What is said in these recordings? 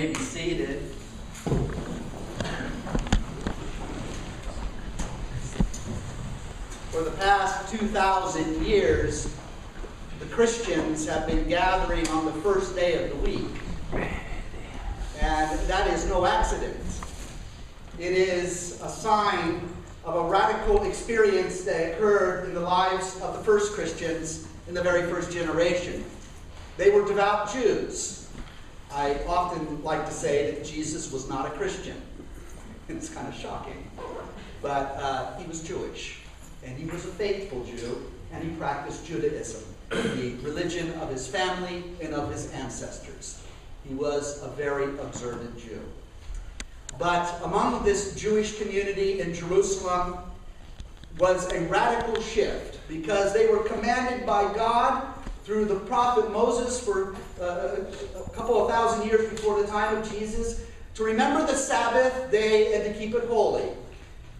may be seated. For the past 2,000 years, the Christians have been gathering on the first day of the week. And that is no accident. It is a sign of a radical experience that occurred in the lives of the first Christians in the very first generation. They were devout Jews. I often like to say that Jesus was not a Christian. It's kind of shocking. But he was Jewish. And he was a faithful Jew. And he practiced Judaism, the religion of his family and of his ancestors. He was a very observant Jew. But among this Jewish community in Jerusalem was a radical shift, because they were commanded by God through the prophet Moses for a couple of thousand years before the time of Jesus to remember the Sabbath day and to keep it holy.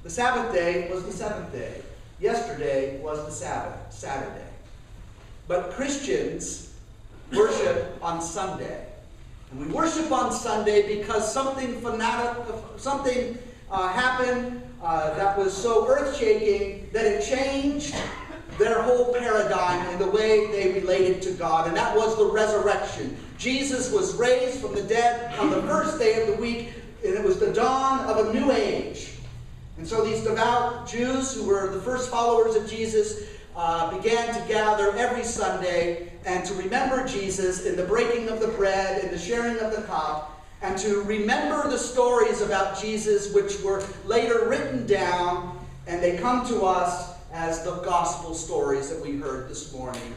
The Sabbath day was the seventh day. Yesterday was the Sabbath, Saturday. But Christians worship on Sunday. And we worship on Sunday because something happened that was so earth-shaking that it changed their whole paradigm in the way they related to God. And that was the resurrection. Jesus was raised from the dead on the first day of the week, and it was the dawn of a new age. And so these devout Jews, who were the first followers of Jesus, began to gather every Sunday and to remember Jesus in the breaking of the bread and the sharing of the cup, and to remember the stories about Jesus which were later written down, and they come to us as the gospel stories that we heard this morning.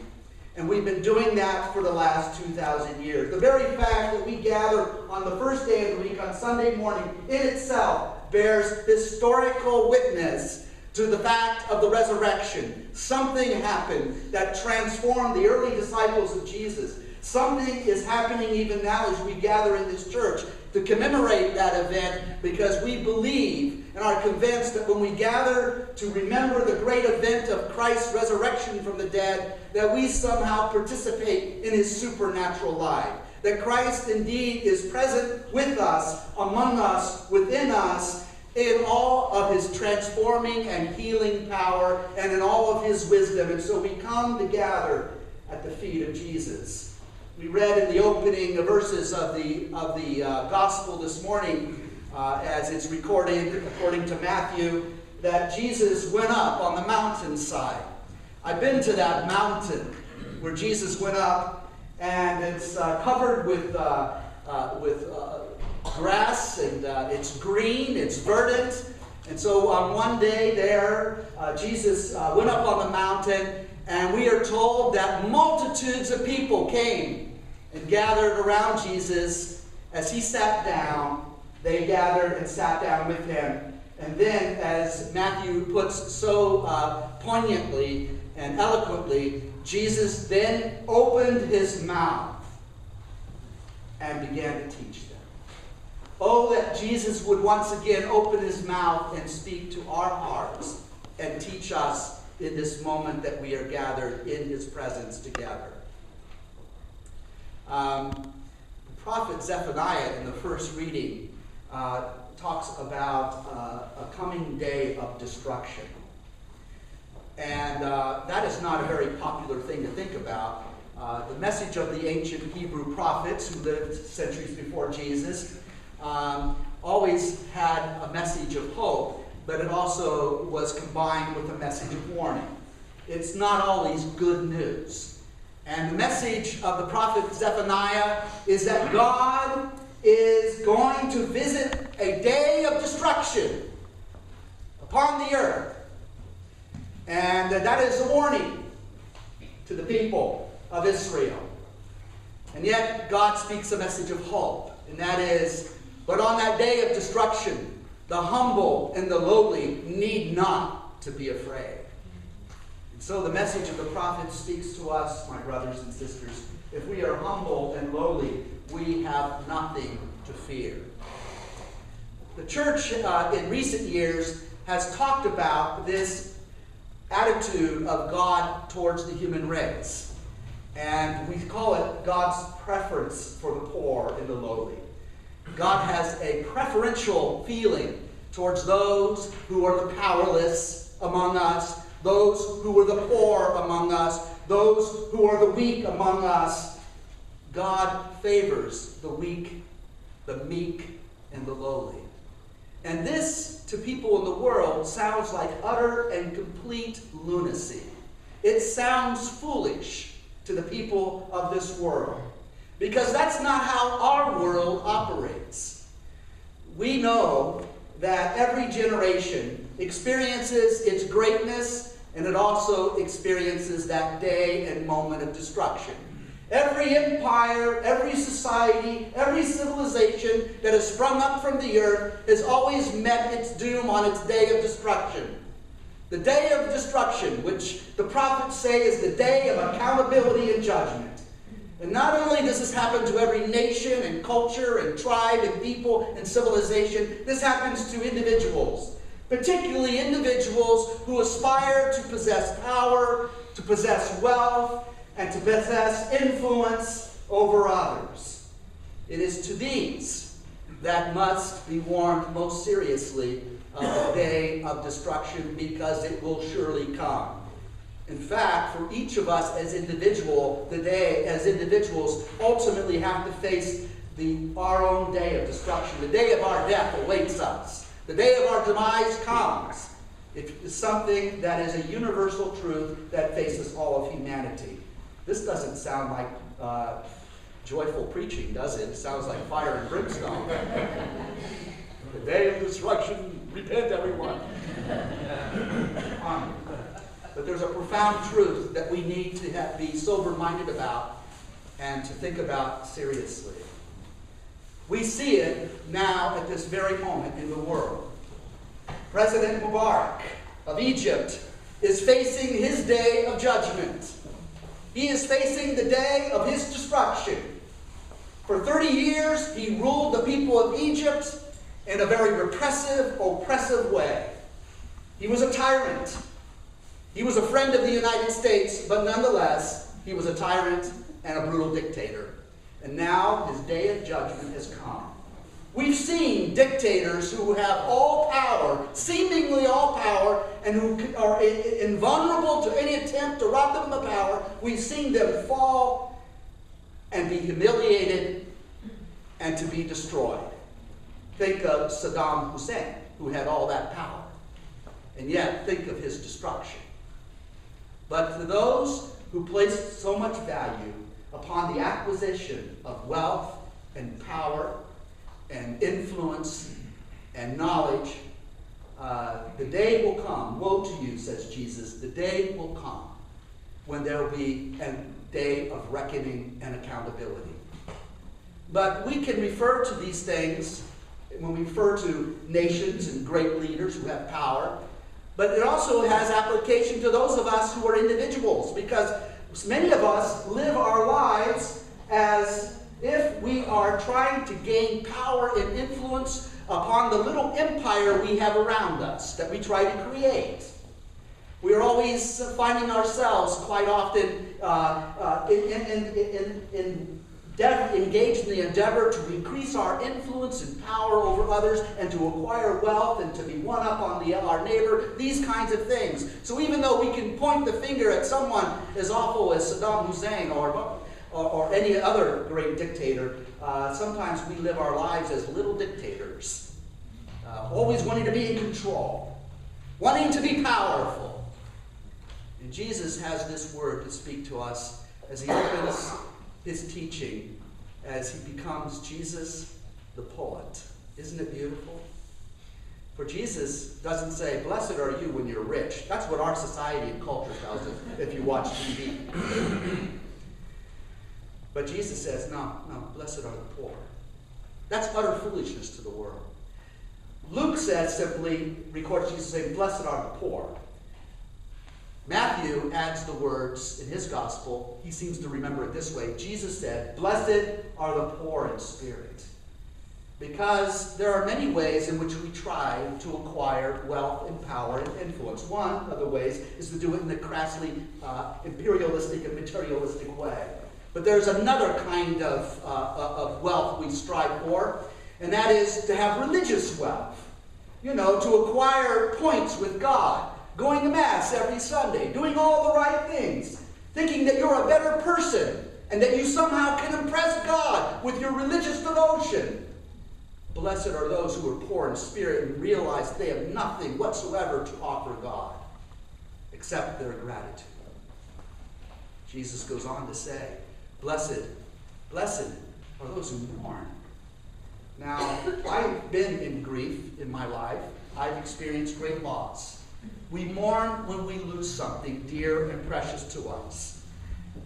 And we've been doing that for the last 2,000 years. The very fact that we gather on the first day of the week, on Sunday morning, in itself bears historical witness to the fact of the resurrection. Something happened that transformed the early disciples of Jesus. Something is happening even now as we gather in this church to commemorate that event, because we believe and are convinced that when we gather to remember the great event of Christ's resurrection from the dead, that we somehow participate in his supernatural life. That Christ indeed is present with us, among us, within us, in all of his transforming and healing power and in all of his wisdom. And so we come to gather at the feet of Jesus. We read in the opening verses of the gospel this morning, as it's recorded according to Matthew, that Jesus went up on the mountainside. I've been to that mountain where Jesus went up, and it's covered with grass, and it's green, it's verdant. And so on one day there, Jesus went up on the mountain, and we are told that multitudes of people came and gathered around Jesus as he sat down. They gathered and sat down with him. And then, as Matthew puts so poignantly and eloquently, Jesus then opened his mouth and began to teach them. Oh, that Jesus would once again open his mouth and speak to our hearts and teach us in this moment that we are gathered in his presence together. The prophet Zephaniah in the first reading talks about a coming day of destruction. And that is not a very popular thing to think about. The message of the ancient Hebrew prophets who lived centuries before Jesus always had a message of hope, but it also was combined with a message of warning. It's not always good news. And the message of the prophet Zephaniah is that God is going to visit a day of destruction upon the earth. And that is a warning to the people of Israel. And yet God speaks a message of hope. And that is, but on that day of destruction, the humble and the lowly need not to be afraid. And so the message of the prophet speaks to us, my brothers and sisters. If we are humble and lowly, we have nothing to fear. The church in recent years has talked about this attitude of God towards the human race. And we call it God's preference for the poor and the lowly. God has a preferential feeling towards those who are the powerless among us, those who are the poor among us, those who are the weak among us. God favors the weak, the meek, and the lowly. And this, to people in the world, sounds like utter and complete lunacy. It sounds foolish to the people of this world, because that's not how our world operates. We know that every generation experiences its greatness, and it also experiences that day and moment of destruction. Every empire, every society, every civilization that has sprung up from the earth has always met its doom on its day of destruction. The day of destruction, which the prophets say is the day of accountability and judgment. And not only does this happen to every nation and culture and tribe and people and civilization, this happens to individuals, particularly individuals who aspire to possess power, to possess wealth, and to possess influence over others. It is to these that must be warned most seriously of the day of destruction, because it will surely come. In fact, for each of us as individuals ultimately have to face our own day of destruction. The day of our death awaits us. The day of our demise comes. It is something that is a universal truth that faces all of humanity. This doesn't sound like joyful preaching, does it? It sounds like fire and brimstone. The day of destruction, repent everyone. But there's a profound truth that we need to be sober-minded about and to think about seriously. We see it now at this very moment in the world. President Mubarak of Egypt is facing his day of judgment. He is facing the day of his destruction. For 30 years, he ruled the people of Egypt in a very repressive, oppressive way. He was a tyrant. He was a friend of the United States, but nonetheless, he was a tyrant and a brutal dictator. And now his day of judgment has come. We've seen dictators who have all power, seemingly all power, and who are invulnerable to any attempt to rob them of power. We've seen them fall and be humiliated and to be destroyed. Think of Saddam Hussein, who had all that power. And yet, think of his destruction. But to those who placed so much value upon the acquisition of wealth and power and influence and knowledge, the day will come. Woe to you, says Jesus. The day will come when there will be a day of reckoning and accountability. But we can refer to these things when we refer to nations and great leaders who have power. But it also has application to those of us who are individuals, because many of us live our lives as if we are trying to gain power and influence upon the little empire we have around us that we try to create. We are always finding ourselves quite often engaged in the endeavor to increase our influence and power over others and to acquire wealth and to be one up on our neighbor, these kinds of things. So even though we can point the finger at someone as awful as Saddam Hussein or any other great dictator, sometimes we live our lives as little dictators, always wanting to be in control, wanting to be powerful. And Jesus has this word to speak to us as he opens his teaching, as he becomes Jesus the poet. Isn't it beautiful? For Jesus doesn't say, blessed are you when you're rich. That's what our society and culture tells us if you watch TV. But Jesus says, no, blessed are the poor. That's utter foolishness to the world. Luke says simply, records Jesus saying, blessed are the poor. Matthew adds the words in his gospel. He seems to remember it this way. Jesus said, blessed are the poor in spirit. Because there are many ways in which we try to acquire wealth and power and influence. One of the ways is to do it in a crassly imperialistic and materialistic way. But there's another kind of wealth we strive for, And that is to have religious wealth. You know, to acquire points with God, going to Mass every Sunday, doing all the right things, thinking that you're a better person and that you somehow can impress God with your religious devotion. Blessed are those who are poor in spirit and realize they have nothing whatsoever to offer God except their gratitude. Jesus goes on to say, blessed are those who mourn. Now, I've been in grief in my life. I've experienced great loss. We mourn when we lose something dear and precious to us.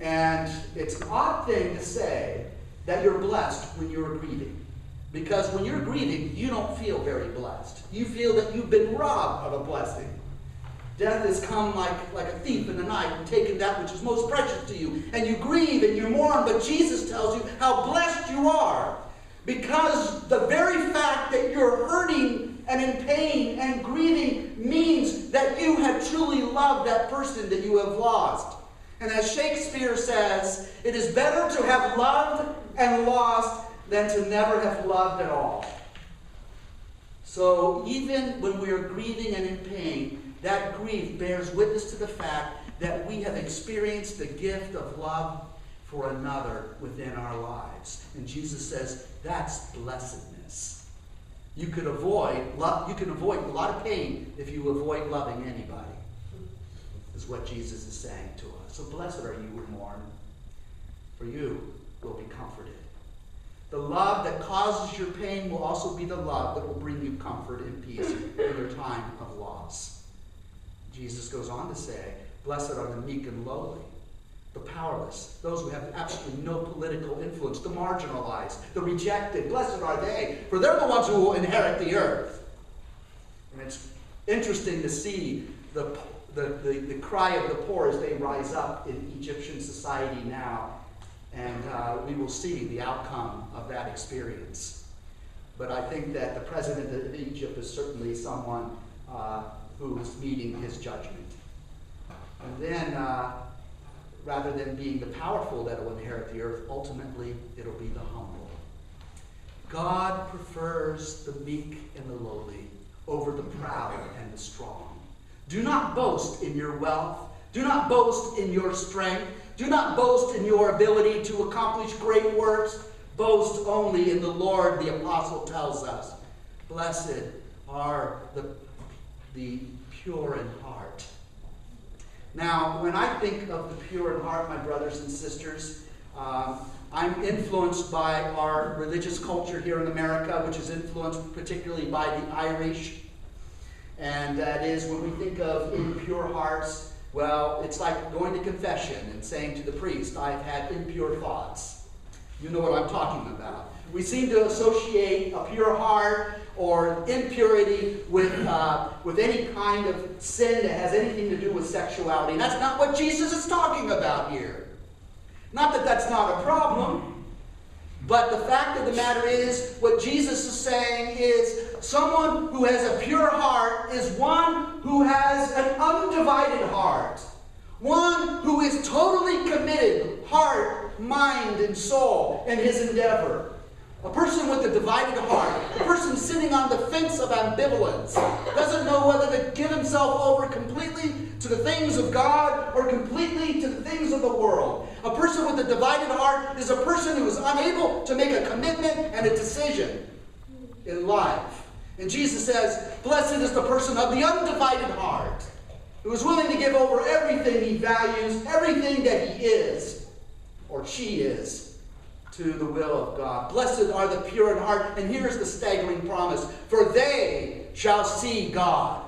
And it's an odd thing to say that you're blessed when you're grieving. Because when you're grieving, you don't feel very blessed. You feel that you've been robbed of a blessing. Death has come like a thief in the night and taken that which is most precious to you. And you grieve and you mourn, but Jesus tells you how blessed you are. Because the very fact that you're hurting and in pain and grieving means that you have truly loved that person that you have lost. And as Shakespeare says, it is better to have loved and lost than to never have loved at all. So even when we are grieving and in pain, that grief bears witness to the fact that we have experienced the gift of love for another within our lives. And Jesus says, that's blessedness. You can avoid a lot of pain if you avoid loving anybody, is what Jesus is saying to us. So blessed are you who mourn, for you will be comforted. The love that causes your pain will also be the love that will bring you comfort and peace in your time of loss. Jesus goes on to say, blessed are the meek and lowly, the powerless, those who have absolutely no political influence, the marginalized, the rejected. Blessed are they, for they're the ones who will inherit the earth. And it's interesting to see the cry of the poor as they rise up in Egyptian society now. And we will see the outcome of that experience. But I think that the president of Egypt is certainly someone who is meeting his judgment. And then, rather than being the powerful that will inherit the earth, ultimately it'll be the humble. God prefers the meek and the lowly over the proud and the strong. Do not boast in your wealth. Do not boast in your strength. Do not boast in your ability to accomplish great works. Boast only in the Lord, the apostle tells us. Blessed are the pure in heart. Now, when I think of the pure in heart, my brothers and sisters, I'm influenced by our religious culture here in America, which is influenced particularly by the Irish. And that is, when we think of impure hearts, well, it's like going to confession and saying to the priest, I've had impure thoughts. You know what I'm talking about. We seem to associate a pure heart or impurity with any kind of sin that has anything to do with sexuality. And that's not what Jesus is talking about here. Not that that's not a problem, but the fact of the matter is, what Jesus is saying is, someone who has a pure heart is one who has an undivided heart. One who is totally committed, heart, mind, and soul in his endeavor. A person with a divided heart, a person sitting on the fence of ambivalence, doesn't know whether to give himself over completely to the things of God or completely to the things of the world. A person with a divided heart is a person who is unable to make a commitment and a decision in life. And Jesus says, blessed is the person of the undivided heart, who is willing to give over everything he values, everything that he is, or she is, to the will of God. Blessed are the pure in heart. And here's the staggering promise. For they shall see God.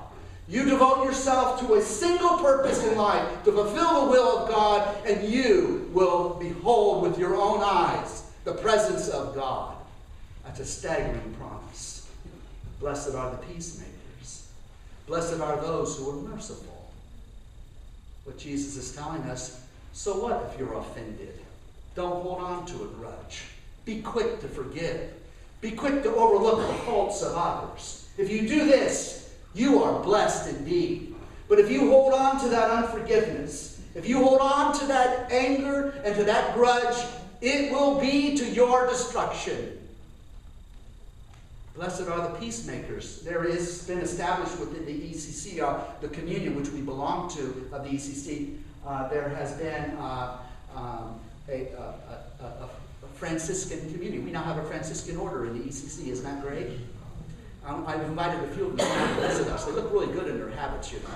You devote yourself to a single purpose in life, to fulfill the will of God, and you will behold with your own eyes the presence of God. That's a staggering promise. Blessed are the peacemakers. Blessed are those who are merciful. What Jesus is telling us, so what if you're offended? Don't hold on to a grudge. Be quick to forgive. Be quick to overlook the faults of others. If you do this, you are blessed indeed. But if you hold on to that unforgiveness, if you hold on to that anger and to that grudge, it will be to your destruction. Blessed are the peacemakers. There has been established within the ECC, the communion which we belong to of the ECC, there has been a Franciscan community. We now have a Franciscan order in the ECC. Isn't that great? I've invited a few of them to come visit us. They look really good in their habits, you know.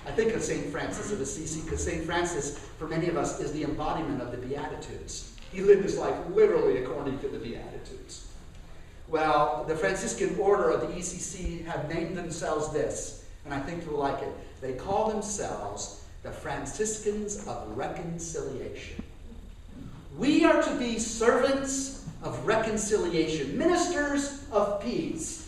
I think of St. Francis of Assisi because St. Francis, for many of us, is the embodiment of the Beatitudes. He lived his life literally according to the Beatitudes. Well, the Franciscan order of the ECC have named themselves this, and I think you'll like it. They call themselves the Franciscans of Reconciliation. We are to be servants of reconciliation, ministers of peace.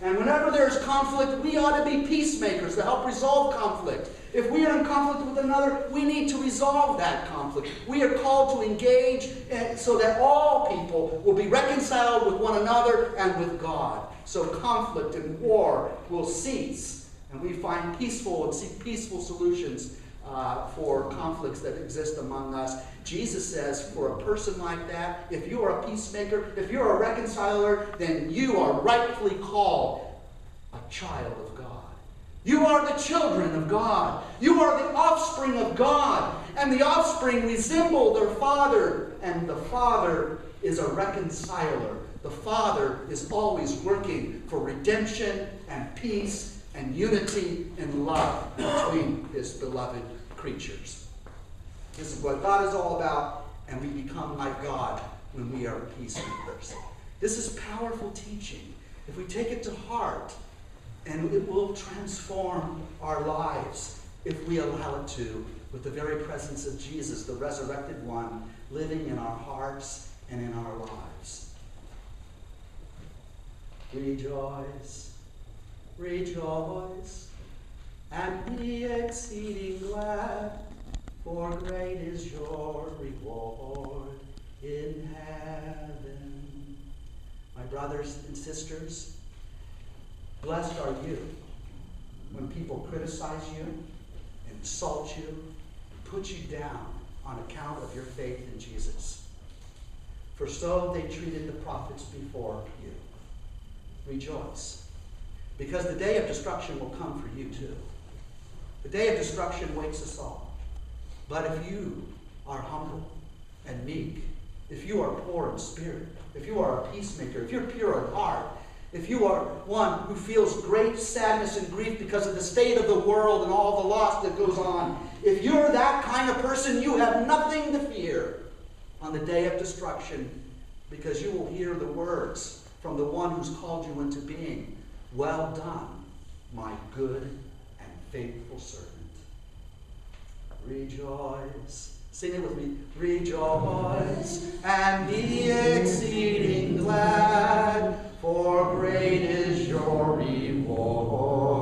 And whenever there's conflict, we ought to be peacemakers to help resolve conflict. If we are in conflict with another, we need to resolve that conflict. We are called to engage so that all people will be reconciled with one another and with God. So conflict and war will cease, and we find peaceful and seek peaceful solutions for conflicts that exist among us. Jesus says, for a person like that, if you are a peacemaker, if you're a reconciler, then you are rightfully called a child of God. You are the children of God. You are the offspring of God. And the offspring resemble their father. And the father is a reconciler. The father is always working for redemption and peace and unity and love between his beloved creatures. This is what God is all about, and we become like God when we are peacemakers. This is powerful teaching. If we take it to heart, and it will transform our lives if we allow it to, with the very presence of Jesus, the resurrected one, living in our hearts and in our lives. Rejoice, rejoice, and be exceeding glad, for great is your reward in heaven. My brothers and sisters, blessed are you when people criticize you, insult you, put you down on account of your faith in Jesus. For so they treated the prophets before you. Rejoice, because the day of destruction will come for you too. The day of destruction waits us all. But if you are humble and meek, if you are poor in spirit, if you are a peacemaker, if you're pure in heart, if you are one who feels great sadness and grief because of the state of the world and all the loss that goes on, if you're that kind of person, you have nothing to fear on the day of destruction, because you will hear the words from the one who's called you into being. Well done, my good and faithful servant. Rejoice. Sing it with me. Rejoice and be exceeding glad, for great is your reward